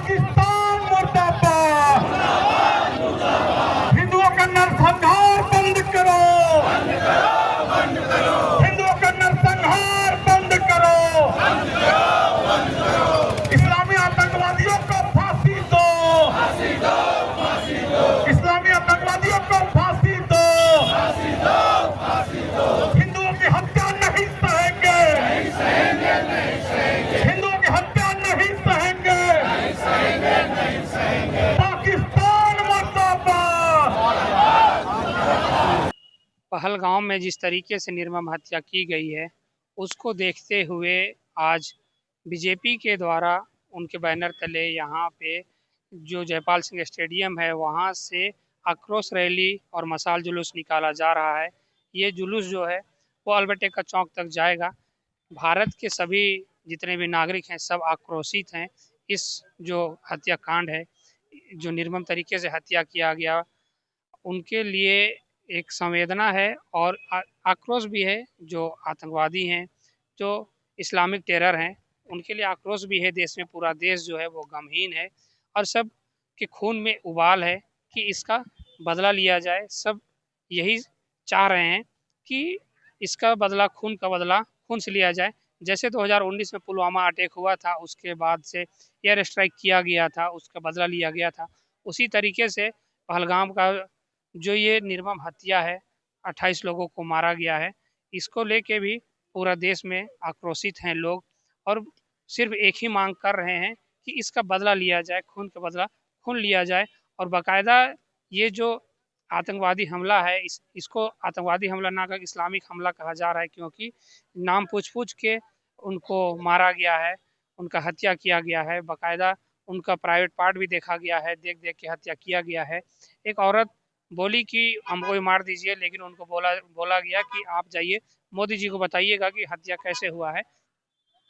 पाकिस्तान मुर्दाबाद। हिंदुओं का नरसंहार बंद करो, हिंदुओं का नरसंहार बंद करो, इस्लामी आतंकवादियों को फांसी दो, इस्लामी आतंकवादियों को फांसी दो, हिंदुओं की हत्या नहीं सहेंगे, हिंदुओं की हत्या नहीं सहेंगे, पाकिस्तान मुर्दाबाद। पहलगाम में जिस तरीके से निर्मम हत्या की गई है, उसको देखते हुए आज बीजेपी के द्वारा उनके बैनर तले यहाँ पे जो जयपाल सिंह स्टेडियम है वहाँ से आक्रोश रैली और मशाल जुलूस निकाला जा रहा है। ये जुलूस जो है वो अल्बर्ट एक्का चौक तक जाएगा। भारत के सभी जितने भी नागरिक हैं सब आक्रोशित हैं इस जो हत्याकांड है, जो निर्मम तरीके से हत्या किया गया, उनके लिए एक संवेदना है और आक्रोश भी है। जो आतंकवादी हैं, जो इस्लामिक टेरर हैं, उनके लिए आक्रोश भी है। देश में पूरा देश जो है वो गमहीन है और सब के खून में उबाल है कि इसका बदला लिया जाए। सब यही चाह रहे हैं कि इसका बदला, खून का बदला खून से लिया जाए। जैसे 2019 में पुलवामा अटैक हुआ था, उसके बाद से एयर स्ट्राइक किया गया था, उसका बदला लिया गया था, उसी तरीके से पहलगाम का जो ये निर्मम हत्या है, 28 लोगों को मारा गया है, इसको लेके भी पूरा देश में आक्रोशित हैं लोग और सिर्फ एक ही मांग कर रहे हैं कि इसका बदला लिया जाए, खून का बदला खून लिया जाए। और बाकायदा ये जो आतंकवादी हमला है, इसको आतंकवादी हमला ना कर इस्लामिक हमला कहा जा रहा है, क्योंकि नाम पूछ के उनको मारा गया है, उनका हत्या किया गया है। बाकायदा उनका प्राइवेट पार्ट भी देखा गया है, देख देख के हत्या किया गया है। एक औरत बोली कि हमको ही मार दीजिए, लेकिन उनको बोला गया कि आप जाइए मोदी जी को बताइएगा कि हत्या कैसे हुआ है।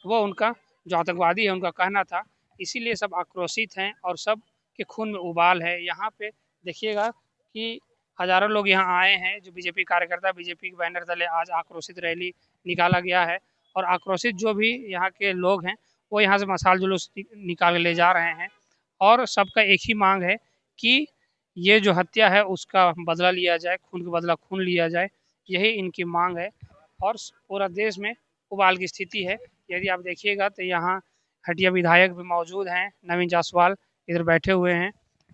वो उनका जो आतंकवादी है उनका कहना था। इसीलिए सब आक्रोशित हैं और सब के खून में उबाल है। यहाँ पे देखिएगा कि हजारों लोग यहाँ आए हैं, जो बीजेपी कार्यकर्ता, बीजेपी के बैनर तले आज आक्रोशित रैली निकाला गया है। और आक्रोशित जो भी यहाँ के लोग हैं वो यहाँ से मशाल जुलूस निकाल ले जा रहे हैं और सबका एक ही मांग है कि ये जो हत्या है उसका बदला लिया जाए, खून का बदला खून लिया जाए, यही इनकी मांग है। और पूरा देश में उबाल की स्थिति है। यदि आप देखिएगा तो यहाँ हटिया विधायक भी मौजूद हैं, नवीन जायसवाल इधर बैठे हुए हैं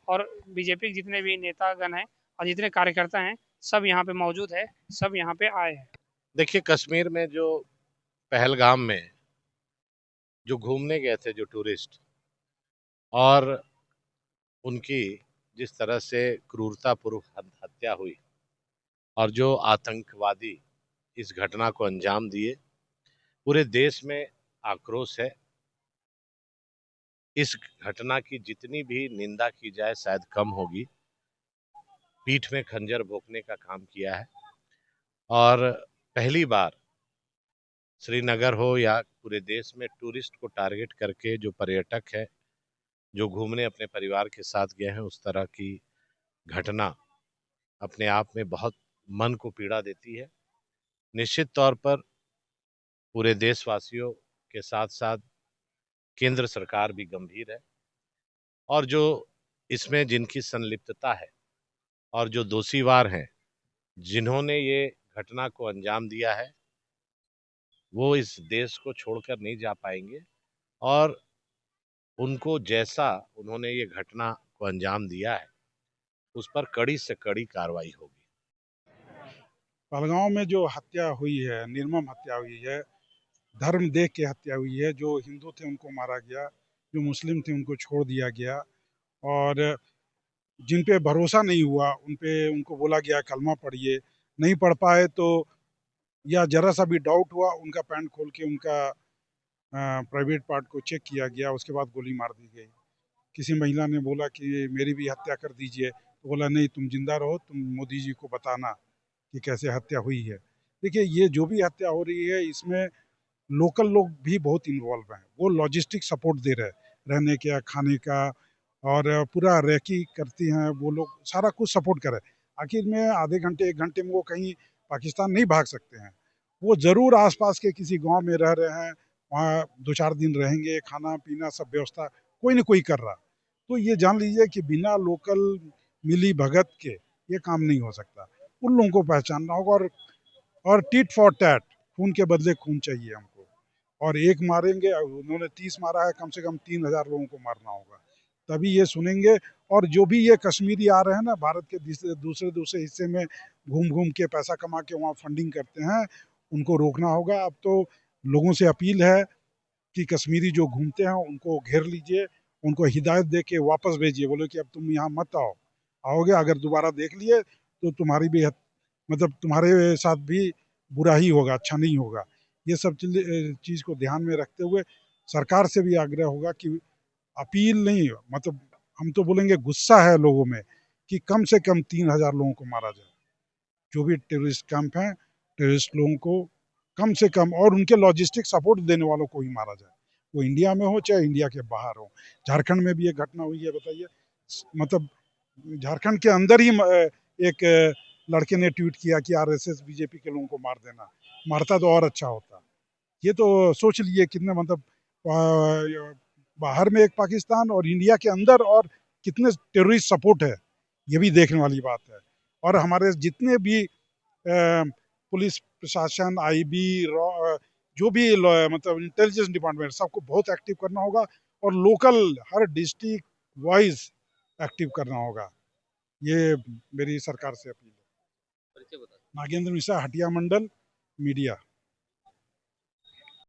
और बीजेपी के जितने भी नेतागण हैं और जितने कार्यकर्ता हैं सब यहाँ पे मौजूद है, सब यहाँ पे आए हैं। देखिए, कश्मीर में जो पहलगाम में जो घूमने गए थे जो टूरिस्ट, और उनकी जिस तरह से क्रूरतापूर्वक हत्या हुई और जो आतंकवादी इस घटना को अंजाम दिए, पूरे देश में आक्रोश है। इस घटना की जितनी भी निंदा की जाए शायद कम होगी। पीठ में खंजर भोंकने का काम किया है और पहली बार श्रीनगर हो या पूरे देश में टूरिस्ट को टारगेट करके जो पर्यटक है जो घूमने अपने परिवार के साथ गए हैं, उस तरह की घटना अपने आप में बहुत मन को पीड़ा देती है। निश्चित तौर पर पूरे देशवासियों के साथ साथ केंद्र सरकार भी गंभीर है और जो इसमें जिनकी संलिप्तता है और जो दोषीवार हैं, जिन्होंने ये घटना को अंजाम दिया है, वो इस देश को छोड़कर नहीं जा पाएंगे और उनको जैसा उन्होंने ये घटना को अंजाम दिया है उस पर कड़ी से कड़ी कार्रवाई होगी। पहलगांव में जो हत्या हुई है, निर्मम हत्या हुई है, धर्म देख के हत्या हुई है। जो हिंदू थे उनको मारा गया, जो मुस्लिम थे उनको छोड़ दिया गया और जिन पे भरोसा नहीं हुआ उनको बोला गया कलमा पढ़िए, नहीं पढ़ पाए तो या जरा सा भी डाउट हुआ उनका पैंट खोल के उनका प्राइवेट पार्ट को चेक किया गया, उसके बाद गोली मार दी गई। किसी महिला ने बोला कि मेरी भी हत्या कर दीजिए, तो बोला नहीं, तुम जिंदा रहो, तुम मोदी जी को बताना कि कैसे हत्या हुई है। देखिए, ये जो भी हत्या हो रही है इसमें लोकल लोग भी बहुत इन्वॉल्व हैं। वो लॉजिस्टिक सपोर्ट दे रहे हैं, रहने का, खाने का, और पूरा रेकी करती हैं वो लोग, सारा कुछ सपोर्ट कर रहे हैं। आखिर में आधे घंटे 1 घंटे में वो कहीं पाकिस्तान नहीं भाग सकते हैं। वो ज़रूर आसपास के किसी गांव में रह रहे हैं, वहाँ 2-4 दिन रहेंगे, खाना पीना सब व्यवस्था कोई ना कोई कर रहा। तो ये जान लीजिए कि बिना लोकल मिली भगत के ये काम नहीं हो सकता। उन लोगों को पहचानना होगा और टिट फॉर टैट, खून के बदले खून चाहिए हमको। और एक मारेंगे, उन्होंने 30 मारा है, कम से कम 3,000 लोगों को मारना होगा, तभी ये सुनेंगे। और जो भी ये कश्मीरी आ रहे हैं ना, भारत के दूसरे दूसरे हिस्से में घूम घूम के पैसा कमा के वहाँ फंडिंग करते हैं, उनको रोकना होगा। अब तो लोगों से अपील है कि कश्मीरी जो घूमते हैं उनको घेर लीजिए, उनको हिदायत दे के वापस भेजिए, बोले कि अब तुम यहाँ मत आओ, आओगे अगर दोबारा देख लिए तो तुम्हारी भी मतलब तुम्हारे साथ भी बुरा ही होगा, अच्छा नहीं होगा। ये सब चीज़ को ध्यान में रखते हुए सरकार से भी आग्रह होगा कि अपील नहीं, मतलब हम तो बोलेंगे गुस्सा है लोगों में कि कम से कम 3,000 लोगों को मारा जाए, जो भी टेररिस्ट कैंप हैं, टेररिस्ट लोगों को कम से कम, और उनके लॉजिस्टिक सपोर्ट देने वालों को ही मारा जाए, वो इंडिया में हो चाहे इंडिया के बाहर हो। झारखंड में भी एक घटना हुई है, बताइए, मतलब झारखंड के अंदर ही एक लड़के ने ट्वीट किया कि आरएसएस बीजेपी के लोगों को मार देना, मारता तो और अच्छा होता। ये तो सोच लीजिए कितने, मतलब बाहर में एक पाकिस्तान और इंडिया के अंदर और कितने टेररिस्ट सपोर्ट है, ये भी देखने वाली बात है। और हमारे जितने भी पुलिस प्रशासन, आईबी, जो भी मतलब इंटेलिजेंस डिपार्टमेंट, सबको बहुत एक्टिव करना होगा और लोकल हर डिस्ट्रिक्ट वाइज एक्टिव करना होगा। ये मेरी सरकार से अपील है। नागेंद्र मिश्रा, हटिया मंडल मीडिया।